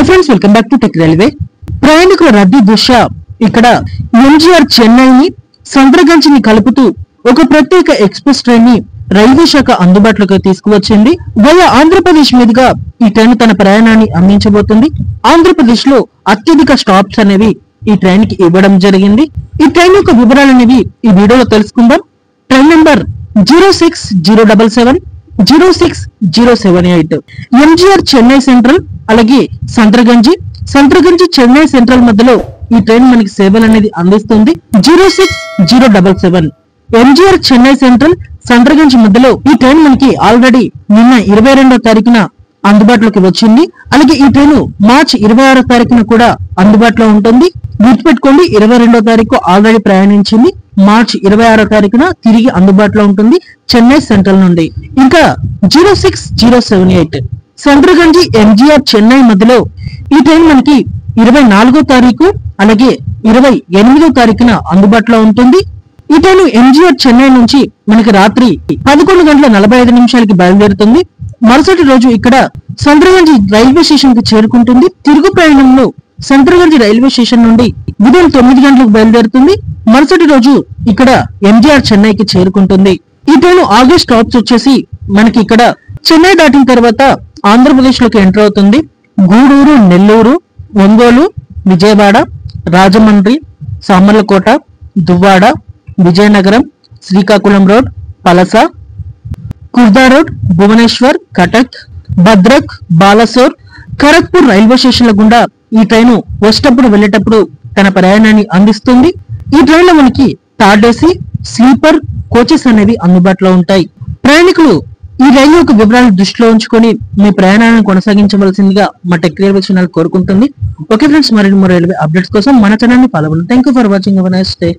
Hello friends, welcome back to tech railway. ప్రయాణికుల రద్దీ దృష్ట్యా ఇక్కడ ఎంజీఆర్ చెన్నైని సంద్రగంజ్ని కలుపుతూ ఒక ప్రత్యేక ఎక్స్ప్రెస్ ట్రైన్ ని రైల్వే శాఖ అందుబాటులోకి తీసుకువచ్చింది. వయా ఆంధ్రప్రదేశ్ మీదుగా ఈ ట్రైన్ తన ప్రయాణాన్ని అందించబోతుంది. ఆంధ్రప్రదేశ్ లో అత్యధిక స్టాప్స్ అనేవి ఈ ట్రైన్ కి ఇవ్వడం జరిగింది. ఈ ట్రైన్ యొక్క వివరాలు అనేవి ఈ వీడియోలో తెలుసుకుందాం. Train number 06077 06078 MGR Chennai central అలాగే సంద్రగంజి చెన్నై సెంట్రల్ మధ్యలో ఈ ట్రైన్ మనకి సేవలు అనేది అందిస్తుంది. 06077 ఎంజీఆర్ చెన్నై సెంట్రల్ సంద్రగంజ్ మధ్యలో ఈ ట్రైన్ మనకి ఆల్రెడీ నిన్న 22వ తారీఖున అందుబాటులోకి వచ్చింది. అలాగే ఈ ట్రైన్ మార్చి 26వ తారీఖున కూడా అందుబాటులో ఉంటుంది. గుర్తుపెట్టుకోండి, 22వ తారీఖు ఆల్రెడీ ప్రయాణించింది. మార్చి 26వ తారీఖున తిరిగి అందుబాటులో ఉంటుంది చెన్నై సెంట్రల్ నుండి. ఇంకా 06078 సంద్రగంజి ఎంజీఆర్ చెన్నై మధ్యలో ఈ ట్రైన్ మనకి 24వ తారీఖు అలాగే 28వ తారీఖున అందుబాటులో ఉంటుంది. ఈ ట్రైన్ ఎంజీఆర్ చెన్నై నుంచి మనకి రాత్రి 11:45 బయలుదేరుతుంది. మరుసటి రోజు ఇక్కడ సంద్రగంజి రైల్వే స్టేషన్ కి చేరుకుంటుంది. తిరుగు ప్రయాణంలో సంద్రగంజి రైల్వే స్టేషన్ నుండి ఉదయం 9 గంటలకు బయలుదేరుతుంది. మరుసటి రోజు ఇక్కడ ఎంజీఆర్ చెన్నైకి చేరుకుంటుంది. ఈ ట్రైన్ ఆగస్ట్ స్టాప్స్ వచ్చేసి మనకి ఇక్కడ చెన్నై దాటిన తర్వాత ఆంధ్రప్రదేశ్ లోకి ఎంటర్ అవుతుంది. Gudur, Nellore, Ongole, Vijayawada, Rajahmundry, Samalkot, Duvvada, Vizianagaram, Srikakulam road, Palasa, Khurda road, Bhubaneswar, Cuttack, Bhadrak, Balasore, Kharagpur railway స్టేషన్ల గుండా ఈ ట్రైన్ వచ్చేటప్పుడు వెళ్లేటప్పుడు తన ప్రయాణాన్ని అందిస్తుంది. ఈ ట్రైన్ లో మనకి థర్డ్ ఏసీ, స్లీపర్ కోచెస్ అనేవి అందుబాటులో ఉంటాయి. ప్రయాణికులు ఈ రైలు యొక్క వివరాలను దృష్టిలో ఉంచుకొని మీ ప్రయాణాన్ని కొనసాగించవలసిందిగా మా టెక్ రైల్వే ఛానల్ కోరుకుంటుంది. ఓకే ఫ్రెండ్స్, మరిన్ని రైల్వే అప్డేట్స్ కోసం మన ఛానల్ ని ఫాలో అవ్వండి. Thank you for watching. Have a nice day.